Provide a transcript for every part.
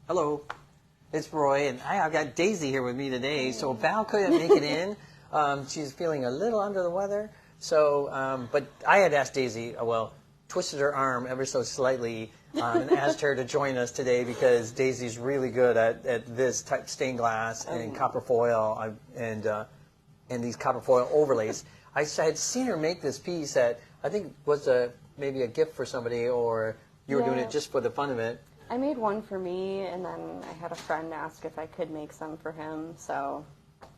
Hello, it's Roy, and I've got Daisy here with me today. So Val couldn't make it in. She's feeling a little under the weather. So, but I had asked Daisy, twisted her arm ever so slightly and asked her to join us today because Daisy's really good at this type stained glass and copper foil and these copper foil overlays. I had seen her make this piece that I think was maybe a gift for somebody, or you were doing it just for the fun of it. I made one for me, and then I had a friend ask if I could make some for him, so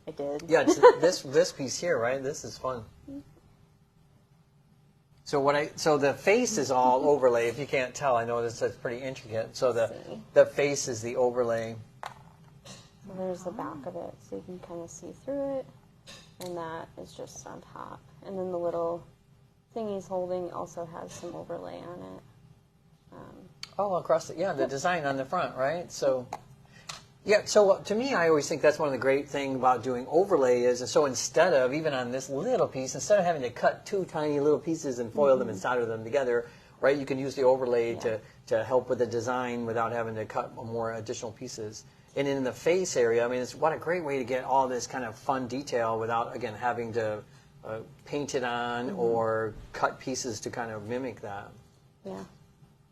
I did. Yeah, it's this piece here, right? This is fun. So the face is all overlay. If you can't tell, I know that's pretty intricate. So the face is the overlay. So there's the back of it, so you can kind of see through it, and that is just on top. And then the little thing he's holding also has some overlay on it. Across the design on the front, right? So, to me, I always think that's one of the great things about doing overlay is, so instead of, even on this little piece, instead of having to cut two tiny little pieces and foil them and solder them together, right, you can use the overlay to help with the design without having to cut more additional pieces. And in the face area, I mean, what a great way to get all this kind of fun detail without, again, having to paint it on or cut pieces to kind of mimic that. Yeah.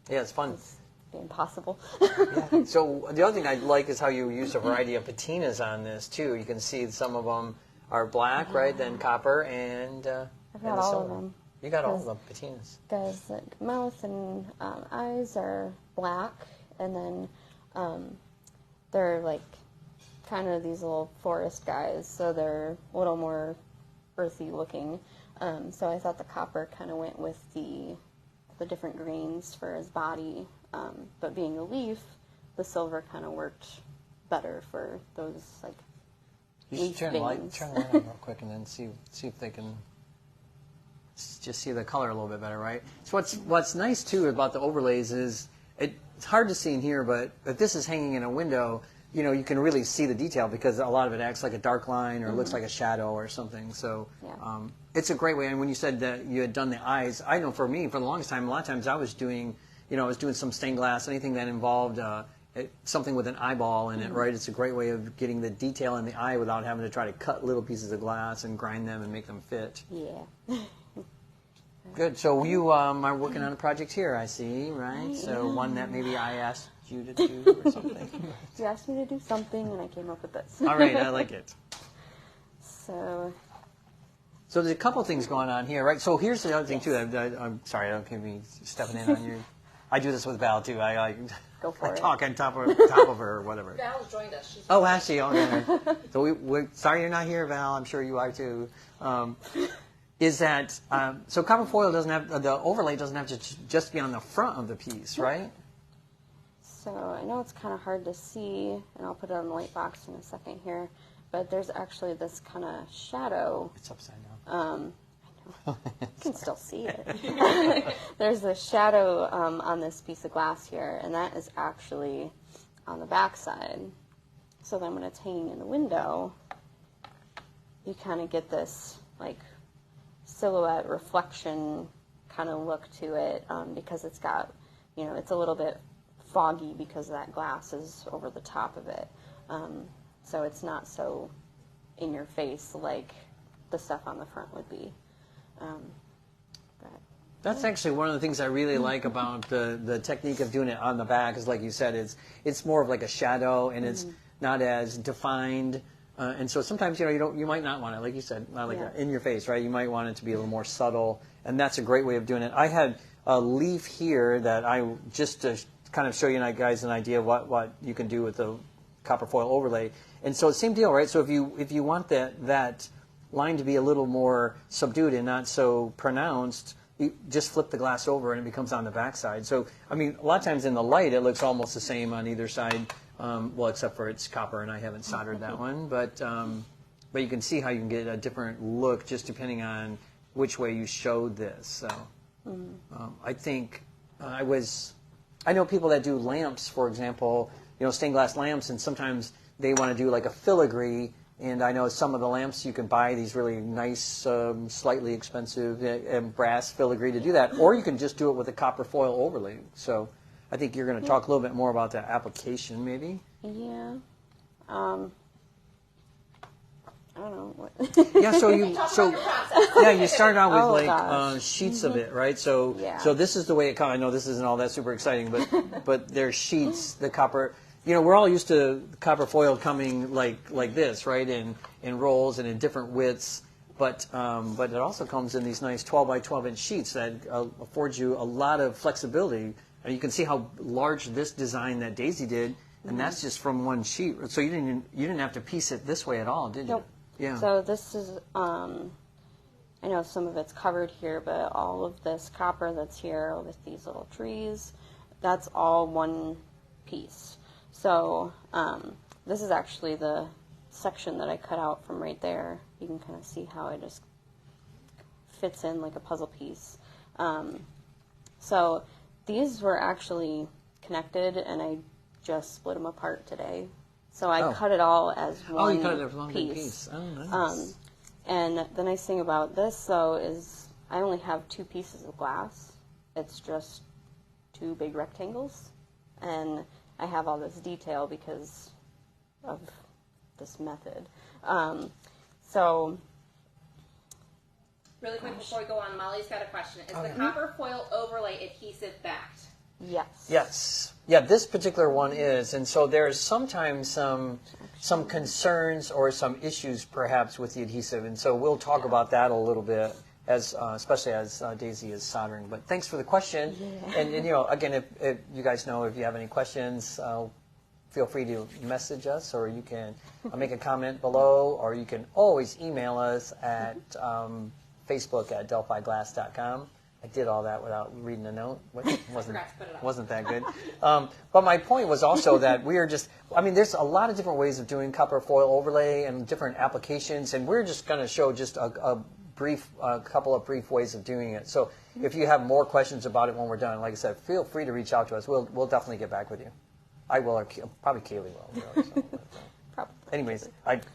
Yeah, it's fun. It's impossible. Yeah. So the other thing I like is how you use a variety of patinas on this too. You can see some of them are black, right? Then copper and I've got all of them. You got all the patinas. Guys, like mouth and eyes are black, and then they're like kind of these little forest guys, so they're a little more earthy looking. So I thought the copper kind of went with the different greens for his body, but being a leaf, the silver kind of worked better for those like leaf turn veins. Turn the light on real quick and then see if they can just see the color a little bit better, right? So what's nice too about the overlays is it's hard to see in here, but if this is hanging in a window, you can really see the detail because a lot of it acts like a dark line or looks like a shadow or something. So it's a great way. And when you said that you had done the eyes, I know for me, for the longest time, a lot of times I was doing some stained glass, anything that involved something with an eyeball in it, right? It's a great way of getting the detail in the eye without having to try to cut little pieces of glass and grind them and make them fit. Yeah. Good. So you are working on a project here, I see, right? So one that maybe I asked you to do or something. You asked me to do something, and I came up with this. All right, I like it. So there's a couple things going on here, right? So here's the other thing too. I'm sorry, I don't keep me stepping in on you. I do this with Val too. I go for it. Talk on top of her or whatever. Val's joined us. She's actually, okay. So we're sorry you're not here, Val. I'm sure you are too. Is that so? Copper foil doesn't have the overlay doesn't have to just be on the front of the piece, right? So I know it's kind of hard to see, and I'll put it on the light box in a second here, but there's actually this kind of shadow. It's upside down. I know. You can still see it. There's a shadow on this piece of glass here, and that is actually on the back side. So then when it's hanging in the window, you kind of get this like silhouette reflection kind of look to it because it's got, it's a little bit foggy because that glass is over the top of it. So it's not so in your face like the stuff on the front would be. That's actually one of the things I really like about the technique of doing it on the back is, like you said, it's more of like a shadow and it's not as defined. And so sometimes you might not want it, like you said, not like in your face, right? You might want it to be a little more subtle, and that's a great way of doing it. I had a leaf here that I just to kind of show you guys an idea of what you can do with the copper foil overlay. And so same deal, right? So if you want that line to be a little more subdued and not so pronounced, you just flip the glass over and it becomes on the back side. So I mean, a lot of times in the light it looks almost the same on either side. Well, except for it's copper, and I haven't soldered that one. But you can see how you can get a different look just depending on which way you showed this. So I think I know people that do lamps, for example, stained glass lamps, and sometimes they want to do like a filigree. And I know some of the lamps you can buy these really nice, slightly expensive brass filigree to do that, or you can just do it with a copper foil overlay. So I think you're going to talk a little bit more about the application, maybe. Yeah. I don't know what. Yeah, you started out with sheets of it, right? So Yeah. so this is the way it comes. I know this isn't all that super exciting, but there's sheets, the copper. You know, we're all used to copper foil coming like this, right? In rolls and in different widths. But it also comes in these nice 12 by 12 inch sheets that affords you a lot of flexibility. And you can see how large this design that Daisy did, and that's just from one sheet. So you didn't have to piece it this way at all, did you? Nope. Yeah. So this is, I know some of it's covered here, but all of this copper that's here with these little trees, that's all one piece. So this is actually the section that I cut out from right there. You can kind of see how it just fits in like a puzzle piece. So these were actually connected, and I just split them apart today. So I cut it all as one you cut it as one big piece. Oh, nice. And the nice thing about this, though, is I only have 2 pieces of glass. It's just 2 big rectangles. And I have all this detail because of this method. So... Really quick before we go on, Molly's got a question. Is the copper foil overlay adhesive backed? Yes. Yes. Yeah, this particular one is. And so there's sometimes some concerns or some issues perhaps with the adhesive. And so we'll talk about that a little bit, as especially as Daisy is soldering. But thanks for the question. Yeah. And you know, again, if you guys know if you have any questions, feel free to message us, or you can make a comment below, or you can always email us at Facebook at delphiglass.com. I did all that without reading the note. Wasn't that good. But my point was also that we are just, I mean, there's a lot of different ways of doing copper foil overlay and different applications, and we're just going to show just a couple of brief ways of doing it. So if you have more questions about it when we're done, like I said, feel free to reach out to us. We'll definitely get back with you. I will, or probably Kaylee will. Really, so, Probably. anyways,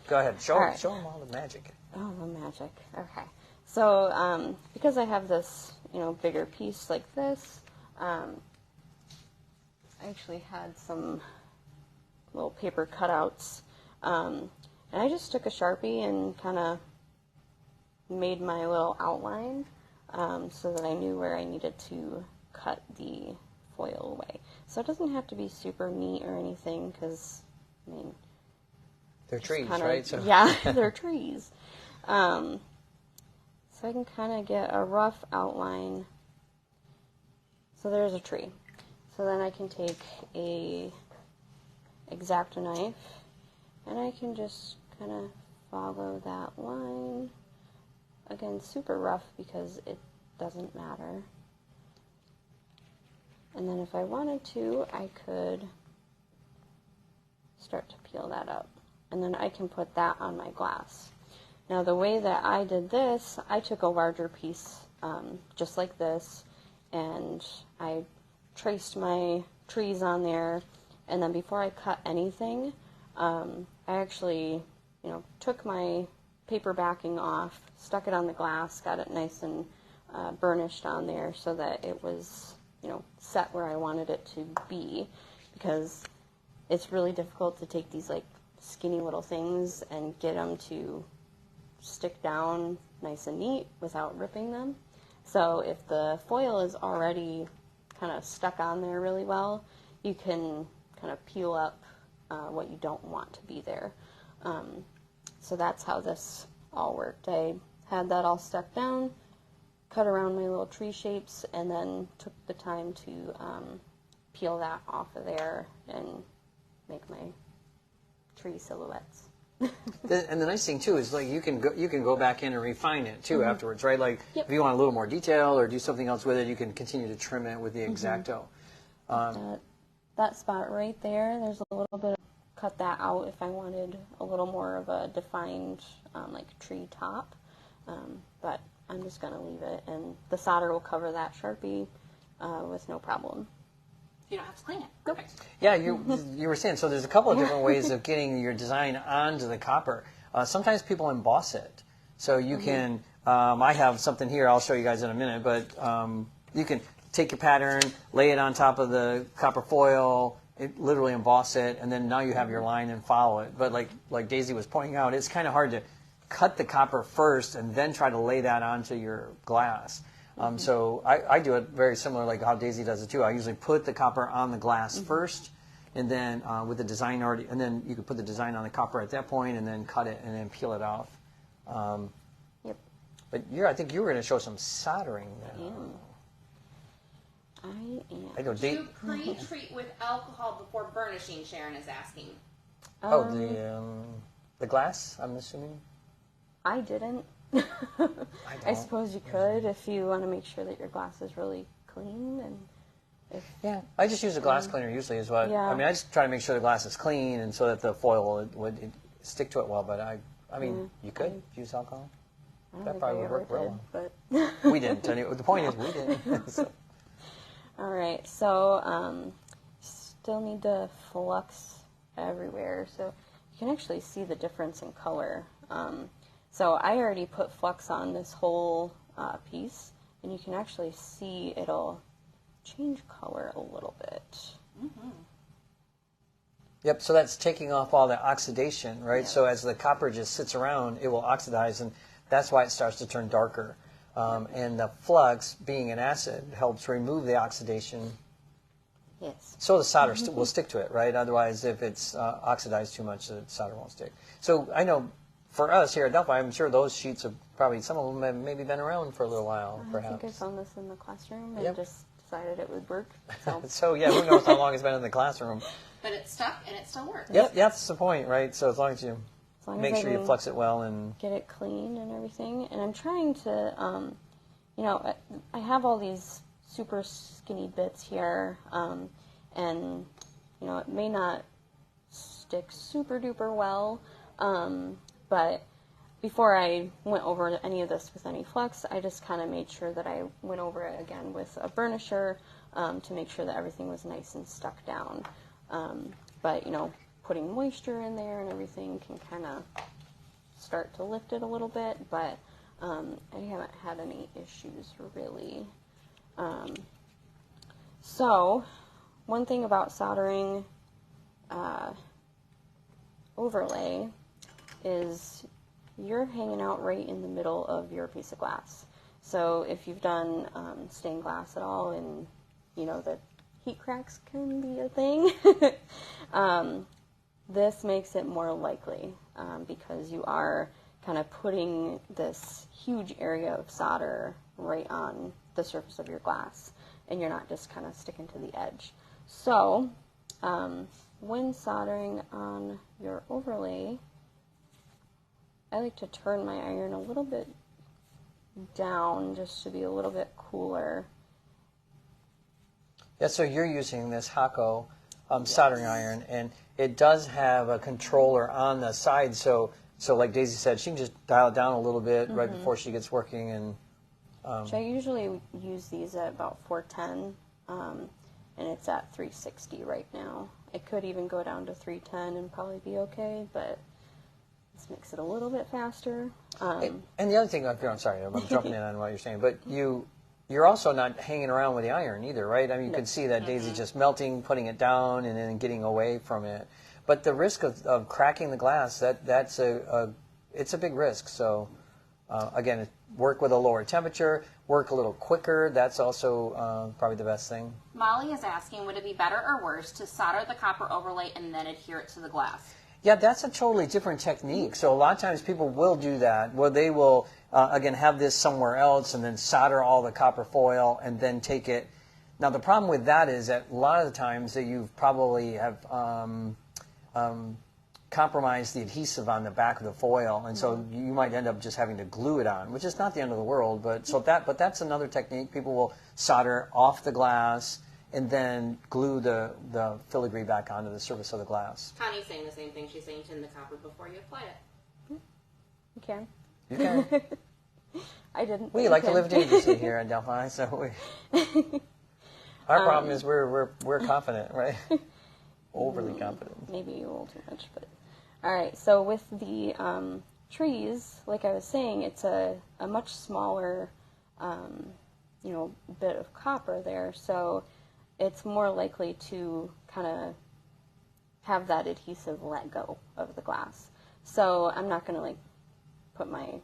go ahead. Show them all the magic. Oh, the magic. Okay. So because I have this, bigger piece like this, I actually had some little paper cutouts, and I just took a Sharpie and kind of made my little outline so that I knew where I needed to cut the foil away. So it doesn't have to be super neat or anything, because, I mean... They're trees, kinda, right? So. Yeah, they're trees. So I can kind of get a rough outline. So there's a tree. So then I can take a X-Acto knife, and I can just kind of follow that line. Again, super rough because it doesn't matter. And then if I wanted to, I could start to peel that up. And then I can put that on my glass. Now the way that I did this, I took a larger piece, just like this, and I traced my trees on there, and then before I cut anything, I actually, took my paper backing off, stuck it on the glass, got it nice and burnished on there so that it was, set where I wanted it to be, because it's really difficult to take these like skinny little things and get them to stick down nice and neat without ripping them. So if the foil is already kind of stuck on there really well, you can kind of peel up what you don't want to be there. So that's how this all worked. I had that all stuck down, cut around my little tree shapes, and then took the time to peel that off of there and make my tree silhouettes. And the nice thing too is like you can go back in and refine it too afterwards, right? Like if you want a little more detail or do something else with it, you can continue to trim it with the X-Acto. That spot right there, there's a little bit of, cut that out if I wanted a little more of a defined like tree top, but I'm just going to leave it, and the solder will cover that Sharpie with no problem. You don't have to clean it. Perfect. Yeah, you were saying, so there's a couple of different ways of getting your design onto the copper. Sometimes people emboss it. So you can, I have something here I'll show you guys in a minute, but you can take your pattern, lay it on top of the copper foil, literally emboss it, and then now you have your line and follow it. But like Daisy was pointing out, it's kind of hard to cut the copper first and then try to lay that onto your glass. So I do it very similar like how Daisy does it too. I usually put the copper on the glass first, and then with the design already, and then you can put the design on the copper at that point, and then cut it and then peel it off. Yep. But I think you were going to show some soldering now. I am. I know. Do you pre-treat with alcohol before burnishing? Sharon is asking. Oh, the glass, I'm assuming? I didn't. I suppose you could if you want to make sure that your glass is really clean. And Yeah, I just use a glass cleaner usually is what. Yeah. I mean, I just try to make sure the glass is clean and so that the foil would stick to it well. But I mean, you could use alcohol. I don't That think probably I would ever work real did, well. but We didn't. Anyway, the point is we didn't. So. all right. So still need the flux everywhere, so you can actually see the difference in color. So I already put flux on this whole piece, and you can actually see it'll change color a little bit. Yep, so that's taking off all the oxidation, right? Yeah. So as the copper just sits around, it will oxidize, and that's why it starts to turn darker. And the flux, being an acid, helps remove the oxidation. Yes. So the solder will stick to it, right? Otherwise, if it's oxidized too much, the solder won't stick. So I know for us here at Delphi, I'm sure those sheets have probably, some of them have maybe been around for a little while, perhaps. I think I found this in the classroom and Yep. just decided it would work. So. So yeah, who knows how long it's been in the classroom. But it's stuck and it still works. Yep, that's the point, right? So as long as you As long make as I sure you can flux it well and... get it clean and everything. And I'm trying to, you know, I have all these super skinny bits here, and, you know, it may not stick super duper well, but before I went over any of this with any flux, I just kind of made sure that I went over it again with a burnisher to make sure that everything was nice and stuck down. But, you know, putting moisture in there and everything can kind of start to lift it a little bit, but I haven't had any issues really. So, one thing about soldering overlay is you're hanging out right in the middle of your piece of glass. So if you've done stained glass at all, and you know that heat cracks can be a thing, this makes it more likely because you are kind of putting this huge area of solder right on the surface of your glass, and you're not just kind of sticking to the edge. So when soldering on your overlay, I like to turn my iron a little bit down just to be a little bit cooler. Yeah, so you're using this Hakko soldering iron, and it does have a controller on the side, so like Daisy said, she can just dial it down a little bit right before she gets working. And So I usually use these at about 410, and it's at 360 right now. It could even go down to 310 and probably be okay, but this makes it a little bit faster. and the other thing, I'm sorry, I'm jumping in on what you're saying, but you're also not hanging around with the iron either, right? I mean, you can see that Daisy just melting, putting it down, and then getting away from it. But the risk of cracking the glass, it's a big risk. So again, work with a lower temperature, work a little quicker. That's also probably the best thing. Molly is asking, would it be better or worse to solder the copper overlay and then adhere it to the glass? Yeah, that's a totally different technique. So a lot of times people will do that, where they will, again, have this somewhere else and then solder all the copper foil and then take it. Now, the problem with that is that a lot of the times that you probably have compromised the adhesive on the back of the foil, and so you might end up just having to glue it on, which is not the end of the world. But that's another technique. People will solder off the glass and then glue the filigree back onto the surface of the glass. Connie's saying the same thing. She's saying tin the copper before you apply it. You can. You can. I didn't. We like to live dangerously here at Delphi, so our problem is we're confident, right? Overly confident. Maybe a little too much, but all right. So with the trees, like I was saying, it's a much smaller bit of copper there, so it's more likely to kind of have that adhesive let go of the glass. So I'm not going to like put my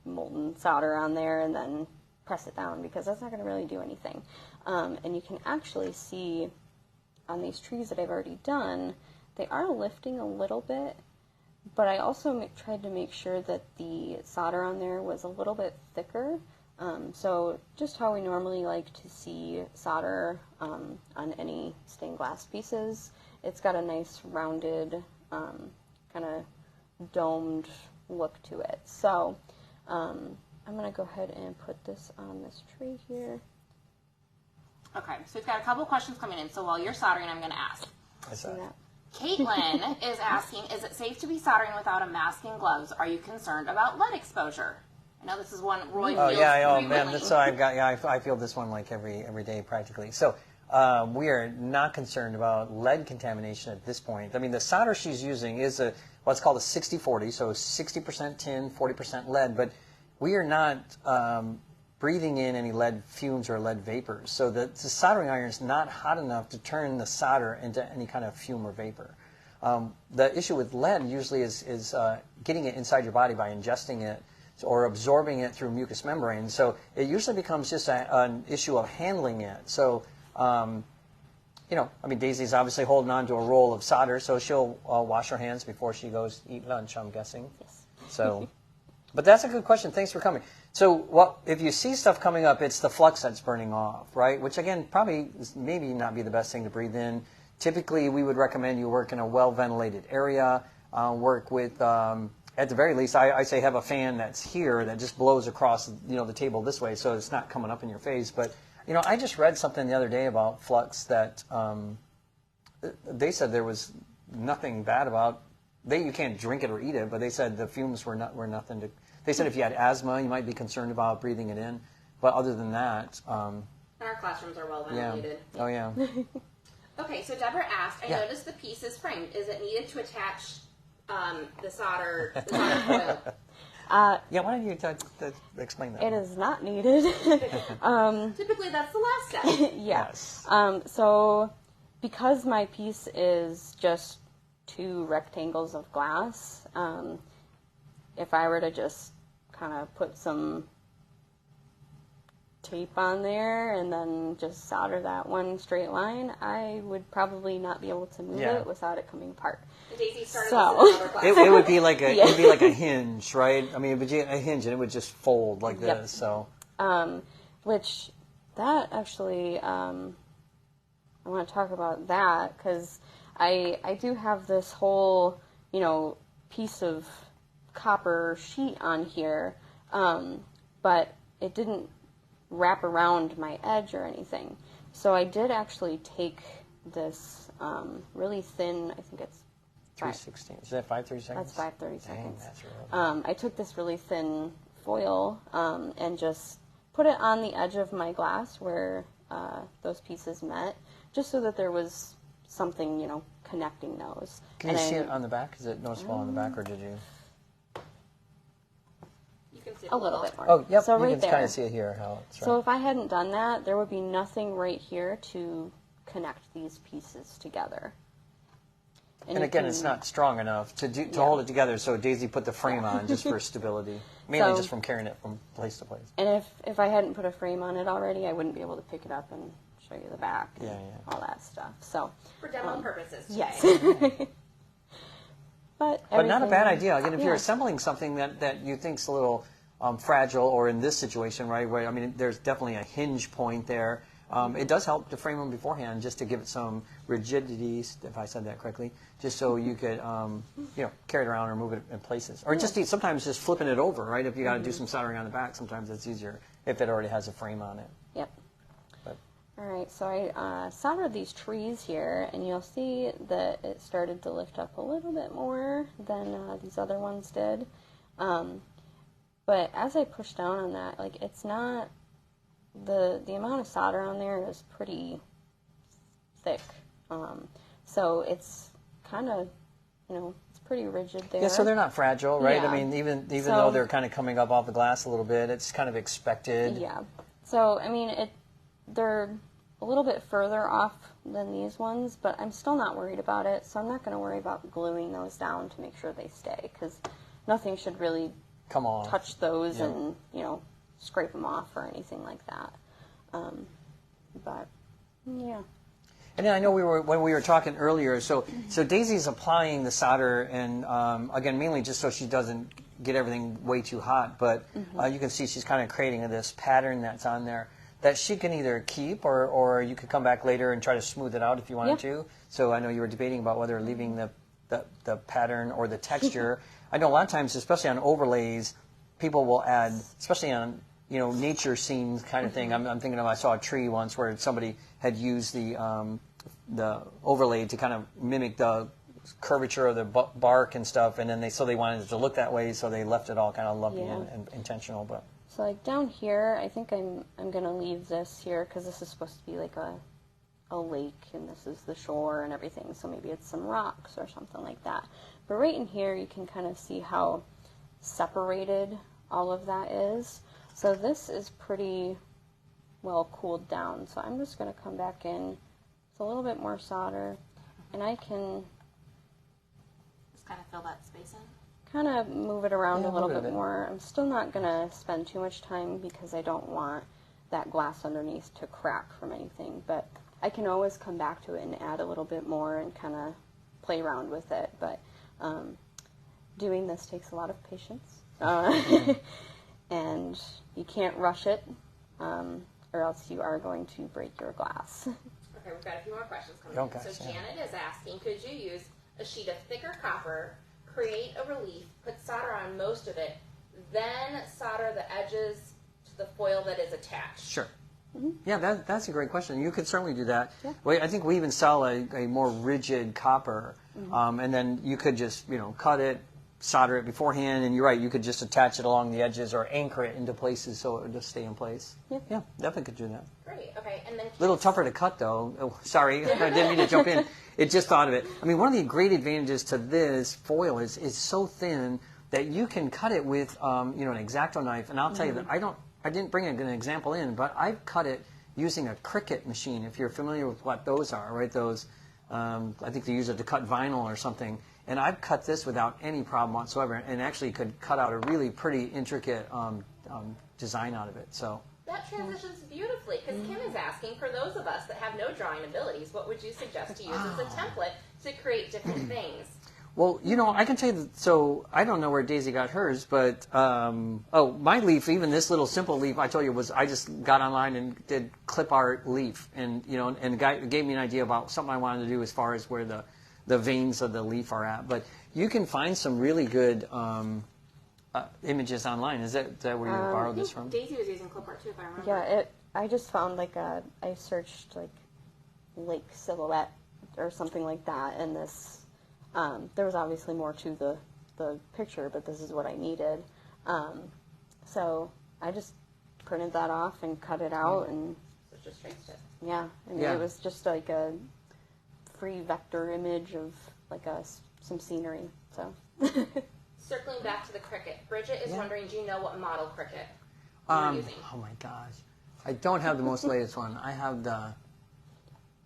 molten solder on there and then press it down, because that's not going to really do anything. And you can actually see on these trees that I've already done, they are lifting a little bit, but I also tried to make sure that the solder on there was a little bit thicker. So just how we normally like to see solder on any stained glass pieces, it's got a nice rounded kind of domed look to it. So I'm going to go ahead and put this on this tray here. Okay, so we've got a couple questions coming in. So while you're soldering, I'm going to ask. See that? Caitlin is asking, is it safe to be soldering without a mask and gloves? Are you concerned about lead exposure? I know this is one Roy feels frequently. So I feel this one like every day practically. So we are not concerned about lead contamination at this point. I mean, the solder she's using is what's called a 60-40, so 60% tin, 40% lead, but we are not breathing in any lead fumes or lead vapors. So the soldering iron is not hot enough to turn the solder into any kind of fume or vapor. The issue with lead usually is getting it inside your body by ingesting it or absorbing it through mucous membrane. So it usually becomes just an issue of handling it. So, Daisy's obviously holding on to a roll of solder, so she'll wash her hands before she goes to eat lunch, I'm guessing. Yes. So, but that's a good question. Thanks for coming. So if you see stuff coming up, it's the flux that's burning off, right? Which, again, probably maybe not be the best thing to breathe in. Typically, we would recommend you work in a well-ventilated area, work with... at the very least, I say have a fan that's here that just blows across, the table this way, so it's not coming up in your face. But, I just read something the other day about flux that they said there was nothing bad about. You can't drink it or eat it, but they said the fumes were nothing to. They said if you had asthma, you might be concerned about breathing it in, but other than that, and our classrooms are well ventilated. Yeah. Oh yeah. Okay, so Deborah asked, I noticed the piece is framed. Is it needed to attach the solder coil? Why don't you explain that? It is not needed. Typically, that's the last step. Yes. So because my piece is just 2 rectangles of glass, if I were to just kind of put some tape on there and then just solder that one straight line, I would probably not be able to move it without it coming apart. Daisy started So it would be like it'd be like a hinge, right? I mean, it would be a hinge and it would just fold like this. So, which that actually, I want to talk about that because I do have this whole piece of copper sheet on here, but it didn't wrap around my edge or anything. So I did actually take this really thin, I think it's 3/16. Is that 5/32? That's 5/32. Dang, that's really I took this really thin foil and just put it on the edge of my glass where those pieces met, just so that there was something, connecting those. Can you see it on the back? Is it noticeable on the back, or did you? A little bit more. Oh, yep. So you right can there. kind of see it here. How it's right. So if I hadn't done that, there would be nothing right here to connect these pieces together. And again, it's not strong enough to hold it together. So Daisy put the frame on just for stability, mainly just from carrying it from place to place. And if I hadn't put a frame on it already, I wouldn't be able to pick it up and show you the back and all that stuff. So for demo purposes today. Yes. But not a bad idea. Again, if you're assembling something that you think's a little fragile, or in this situation, right, where there's definitely a hinge point there. It does help to frame them beforehand, just to give it some rigidity, if I said that correctly, just so you could, carry it around or move it in places, or sometimes just flipping it over, right? If you got to do some soldering on the back, sometimes it's easier if it already has a frame on it. Yep. But. All right, so I soldered these trees here, and you'll see that it started to lift up a little bit more than these other ones did. But as I push down on that, it's not, the amount of solder on there is pretty thick. So it's kind of, it's pretty rigid there. Yeah, so they're not fragile, right? Yeah. I mean, even though they're kind of coming up off the glass a little bit, it's kind of expected. Yeah. So, I mean, they're a little bit further off than these ones, but I'm still not worried about it, so I'm not going to worry about gluing those down to make sure they stay, because nothing should really come on, touch those and, you know, scrape them off or anything like that. But, yeah. And then I know when we were talking earlier, so Daisy's applying the solder, and again, mainly just so she doesn't get everything way too hot, but you can see she's kind of creating this pattern that's on there that she can either keep, or you could come back later and try to smooth it out if you wanted to. So I know you were debating about whether leaving the pattern or the texture. I know a lot of times, especially on overlays, people will add, especially on nature scenes kind of thing. I'm thinking of, I saw a tree once where somebody had used the overlay to kind of mimic the curvature of the bark and stuff, and then they wanted it to look that way, so they left it all kind of lumpy and intentional. But so like down here, I think I'm gonna leave this here because this is supposed to be like a lake, and this is the shore and everything. So maybe it's some rocks or something like that. But right in here, you can kind of see how separated all of that is. So this is pretty well cooled down. So I'm just going to come back in with a little bit more solder, and I can just kind of fill that space in. Kind of move it around a little bit more. I'm still not going to spend too much time because I don't want that glass underneath to crack from anything. But I can always come back to it and add a little bit more and kind of play around with it. But doing this takes a lot of patience. And you can't rush it, or else you are going to break your glass. Okay, we've got a few more questions coming in. So Janet is asking, could you use a sheet of thicker copper, create a relief, put solder on most of it, then solder the edges to the foil that is attached? Sure. Yeah, that's a great question. You could certainly do that. Yeah. Well, I think we even sell a more rigid copper, and then you could just cut it, solder it beforehand, and you're right, you could just attach it along the edges or anchor it into places so it would just stay in place. Yeah, definitely could do that. Great, okay. And then a little tougher to cut, though. Oh, sorry, I didn't mean to jump in. It just thought of it. I mean, one of the great advantages to this foil is so thin that you can cut it with an X-Acto knife, and I'll tell you that I didn't bring an example in, but I've cut it using a Cricut machine, if you're familiar with what those are, right? Those, I think they use it to cut vinyl or something. And I've cut this without any problem whatsoever, and actually could cut out a really pretty intricate design out of it. So that transitions beautifully, because Kim is asking, for those of us that have no drawing abilities, what would you suggest to use as a template to create different things? Well, I can tell you that, so I don't know where Daisy got hers, but, my leaf, even this little simple leaf I told you I just got online and did clip art leaf, and, and the guy gave me an idea about something I wanted to do as far as where the veins of the leaf are at. But you can find some really good images online. Is that where you borrowed this from? Daisy was using clip art too, if I remember. Yeah, I just found I searched lake silhouette or something like that, and this, there was obviously more to the picture, but this is what I needed. So I just printed that off and cut it out, and so just traced it. Yeah, I mean, it was just like a free vector image of some scenery. So circling back to the Cricut, Bridget is wondering, do you know what model Cricut you're using? Oh my gosh, I don't have the most latest one. I have the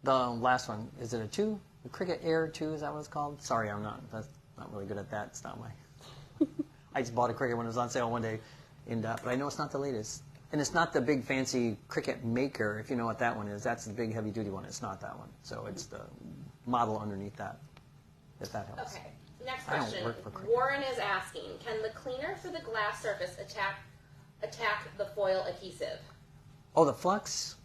last one. Is it a 2? The Cricut Air 2, is that what it's called? Sorry, that's not really good at that. It's not my. I just bought a Cricut when it was on sale one day, but I know it's not the latest. And it's not the big fancy Cricut Maker, if you know what that one is. That's the big heavy duty one. It's not that one. So it's the model underneath that, if that helps. Okay. Next question. Warren is asking, can the cleaner for the glass surface attack the foil adhesive? Oh, the flux?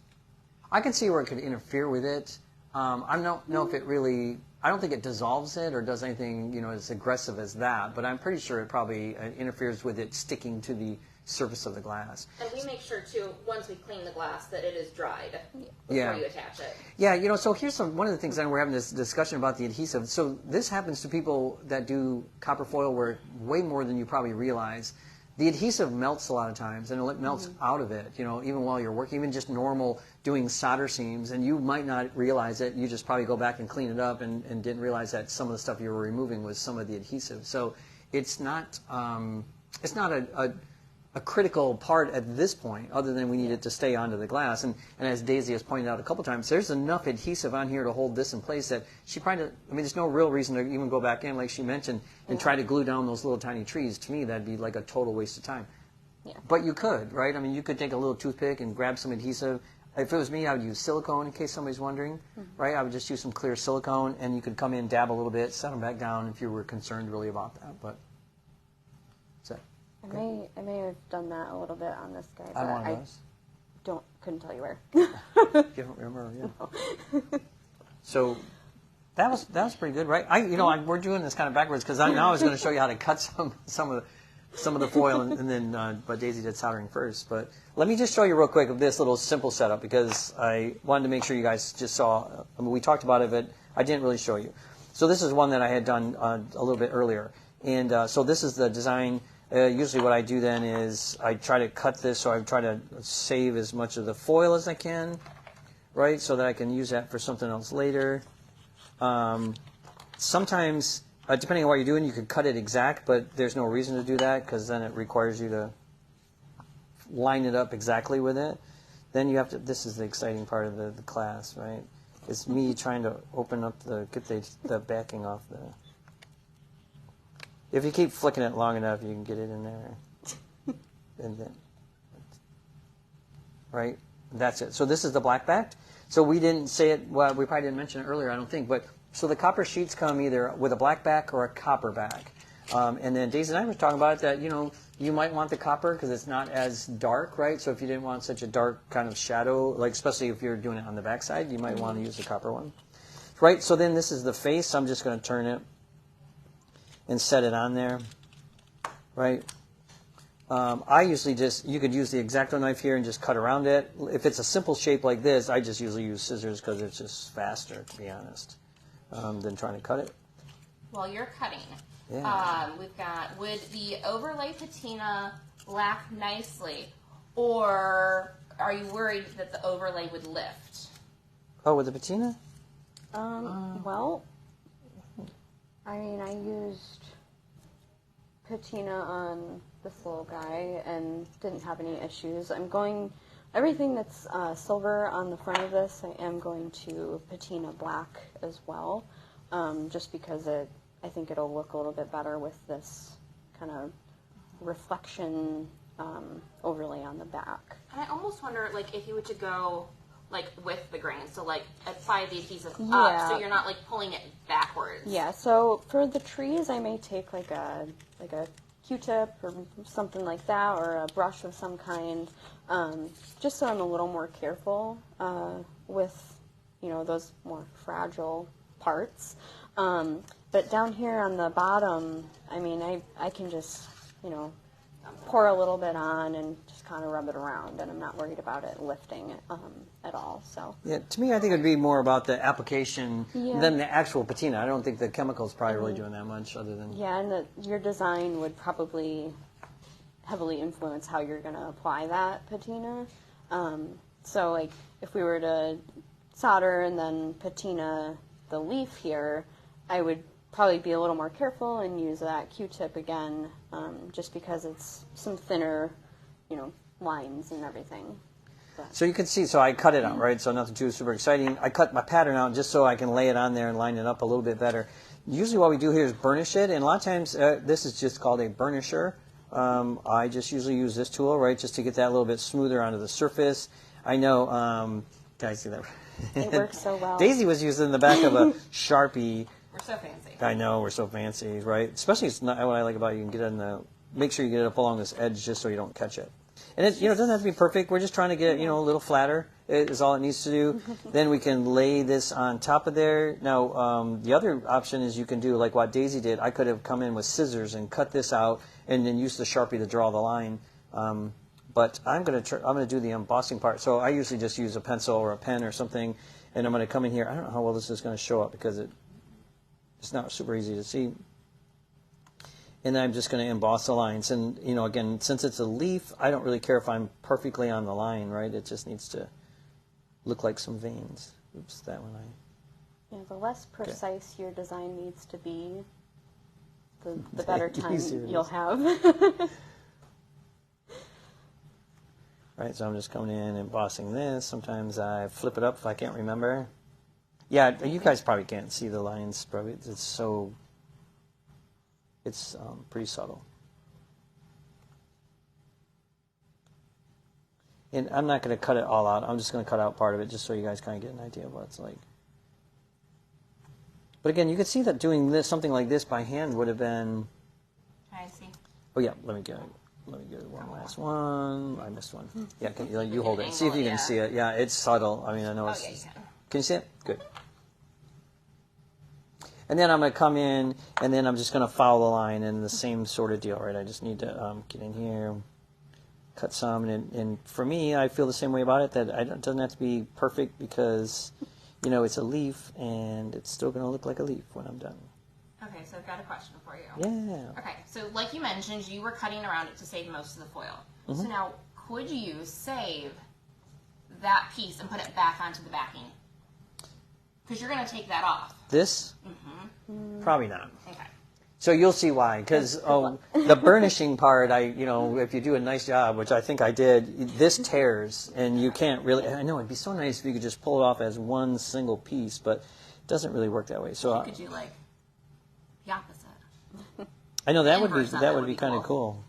I can see where it could interfere with it. I don't know if it really, I don't think it dissolves it or does anything, as aggressive as that, but I'm pretty sure it probably interferes with it sticking to the surface of the glass. And we make sure, too, once we clean the glass, that it is dried before you attach it. Yeah, so here's one of the things, and we're having this discussion about the adhesive. So this happens to people that do copper foil work way more than you probably realize. The adhesive melts a lot of times, and it melts out of it, even while you're working, even just normal doing solder seams, and you might not realize it. You just probably go back and clean it up and didn't realize that some of the stuff you were removing was some of the adhesive. So it's not a a critical part at this point, other than we need it to stay onto the glass. And as Daisy has pointed out a couple times, there's enough adhesive on here to hold this in place that she probably, I mean, there's no real reason to even go back in, like she mentioned, and try to glue down those little tiny trees. To me, that'd be like a total waste of time. Yeah. But you could, right? I mean, you could take a little toothpick and grab some adhesive. If it was me, I would use silicone, in case somebody's wondering, right? I would just use some clear silicone, and you could come in, dab a little bit, set them back down if you were concerned really about that. But so, I may have done that a little bit on this guy, but I want I those. couldn't tell you where. You don't remember, yeah. No. So that was pretty good, right? We're doing this kind of backwards because now I was going to show you how to cut some of the foil, and then but Daisy did soldering first. But let me just show you real quick of this little simple setup because I wanted to make sure you guys just saw. I mean, we talked about it, but I didn't really show you. So this is one that I had done a little bit earlier, and so this is the design. Usually what I do then is I try to cut this, so I try to save as much of the foil as I can, right, so that I can use that for something else later. Sometimes, depending on what you're doing, you could cut it exact, but there's no reason to do that because then it requires you to line it up exactly with it. Then you have to, this is the exciting part of the class, right? It's me trying to open up get the backing off the... If you keep flicking it long enough, you can get it in there. And then, right? That's it. So this is the black backed. So we didn't say it, well, we probably didn't mention it earlier, I don't think, but so the copper sheets come either with a black back or a copper back. And then Daisy and I were talking about that, you might want the copper because it's not as dark, right? So if you didn't want such a dark kind of shadow, like especially if you're doing it on the back side, you might want to use the copper one. Right, so then this is the face. I'm just going to turn it and set it on there, right? I usually you could use the X-Acto knife here and just cut around it. If it's a simple shape like this, I just usually use scissors because it's just faster, to be honest, than trying to cut it. While you're cutting, yeah. We've got, would the overlay patina black nicely, or are you worried that the overlay would lift? Oh, with the patina? Well, I mean, I used patina on this little guy and didn't have any issues. Everything that's silver on the front of this, I am going to patina black as well, just because I think it'll look a little bit better with this kind of reflection overlay on the back. And I almost wonder, if you were to go with the grain, so apply the adhesive Yeah. up, so you're not pulling it backwards. Yeah. So for the trees, I may take like a Q-tip or something like that, or a brush of some kind, just so I'm a little more careful with those more fragile parts. But down here on the bottom, I mean, I can just pour a little bit on and just kind of rub it around, and I'm not worried about it lifting at all. So yeah, to me, I think it would be more about the application Yeah. than the actual patina. I don't think the chemical's probably really doing that much, other than yeah, and your design would probably heavily influence how you're going to apply that patina. So if we were to solder and then patina the leaf here, I would probably be a little more careful and use that Q-tip again, just because it's some thinner, lines and everything. But. So you can see, so I cut it out, right? So nothing too super exciting. I cut my pattern out just so I can lay it on there and line it up a little bit better. Usually what we do here is burnish it, and a lot of times this is just called a burnisher. I just usually use this tool, right, just to get that a little bit smoother onto the surface. I know, guys see that? It works so well. Daisy was using the back of a Sharpie. We're so fancy. I know, we're so fancy, right? Especially what I like about it, you can get it make sure you get it up along this edge just so you don't catch it. And it doesn't have to be perfect. We're just trying to get it, a little flatter is all it needs to do. Then we can lay this on top of there. Now, the other option is you can do like what Daisy did. I could have come in with scissors and cut this out and then use the Sharpie to draw the line. But I'm going to do the embossing part. So I usually just use a pencil or a pen or something, and I'm going to come in here. I don't know how well this is going to show up because it's not super easy to see. And then I'm just going to emboss the lines. And, again, since it's a leaf, I don't really care if I'm perfectly on the line, right? It just needs to look like some veins. Oops, that one Yeah, the less precise your design needs to be, the better time you'll have. Right, so I'm just coming in and embossing this. Sometimes I flip it up if I can't remember. Yeah, you guys probably can't see the lines. Probably it's pretty subtle. And I'm not going to cut it all out. I'm just going to cut out part of it just so you guys kind of get an idea of what it's like. But again, you can see that doing this, something like this by hand would have been. Try to see. Oh yeah, let me get one last one. I missed one. Yeah, you hold it. See if you can see it. Yeah, it's subtle. I mean, I know it's. Yeah, you can. Can you see it? Good. And then I'm going to come in, and then I'm just going to follow the line in the same sort of deal, right? I just need to get in here, cut some, and for me, I feel the same way about it, that it doesn't have to be perfect because, it's a leaf, and it's still going to look like a leaf when I'm done. Okay, so I've got a question for you. Yeah. Okay, so like you mentioned, you were cutting around it to save most of the foil. So now, could you save that piece and put it back onto the backing? Because you're going to take that off. This? Probably not. Okay. So you'll see why, because the burnishing part, if you do a nice job, which I think I did, this tears, and you can't really. I know it'd be so nice if you could just pull it off as one single piece, but it doesn't really work that way. So you could do like the opposite. I know that would be kind of cool. cool.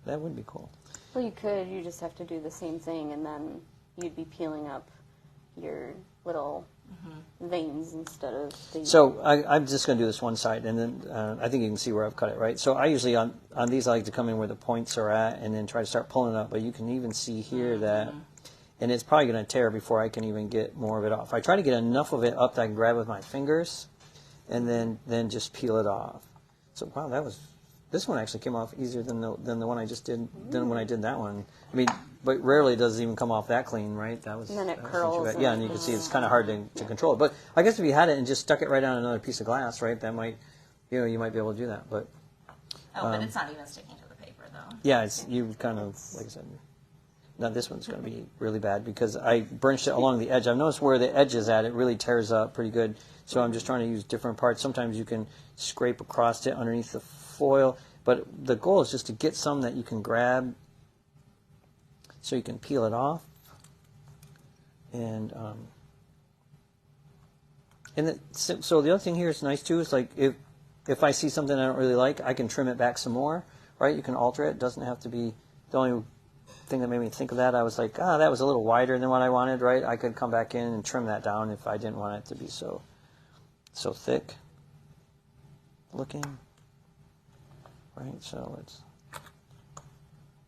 That would be cool. Well, you could. You just have to do the same thing, and then you'd be peeling up your little veins instead of the... So I'm just going to do this one side, and then I think you can see where I've cut it, right? So I usually, on these, I like to come in where the points are at and then try to start pulling it up, but you can even see here that, and it's probably going to tear before I can even get more of it off. I try to get enough of it up that I can grab with my fingers, and then just peel it off. So, wow, this one actually came off easier than the one I just did, than when I did that one. I mean, but rarely does it even come off that clean, right? And then it curls. Yeah, and you can see it's kind of hard to control it. But I guess if you had it and just stuck it right on another piece of glass, right, that might, you might be able to do that. But but it's not even sticking to the paper, though. yeah, you kind of, like I said, now this one's going to be really bad because I burnished it along the edge. I've noticed where the edge is at, it really tears up pretty good. So I'm just trying to use different parts. Sometimes you can scrape across it underneath the foil, but the goal is just to get some that you can grab so you can peel it off. And so the other thing here is nice too is like if I see something I don't really like, I can trim it back some more, right? You can alter it. It doesn't have to be the only thing that made me think of that. I was like, that was a little wider than what I wanted, right? I could come back in and trim that down if I didn't want it to be so thick looking. Right, so let's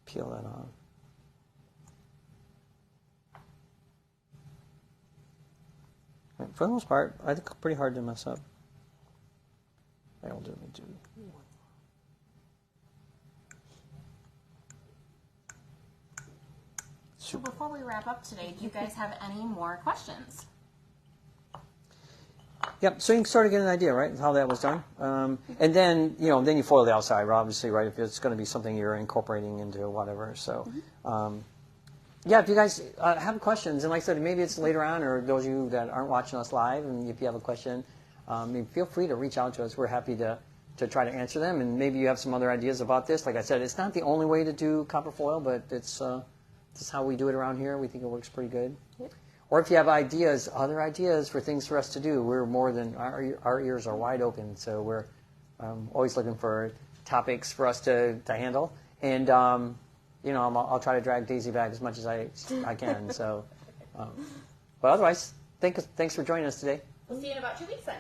peel that off. Right, for the most part, I think it's pretty hard to mess up. I don't do it. So before we wrap up today, do you guys have any more questions? Yep. So you can sort of get an idea, right, how that was done, and then then you foil the outside, obviously, right? If it's going to be something you're incorporating into whatever. So, yeah. If you guys have questions, and like I said, maybe it's later on, or those of you that aren't watching us live, and if you have a question, feel free to reach out to us. We're happy to try to answer them, and maybe you have some other ideas about this. Like I said, it's not the only way to do copper foil, but it's how we do it around here. We think it works pretty good. Yep. Or if you have other ideas for things for us to do, we're more than, our ears are wide open. So we're always looking for topics for us to handle. And, I'll try to drag Daisy back as much as I can. So, but otherwise, thanks for joining us today. We'll see you in about 2 weeks then.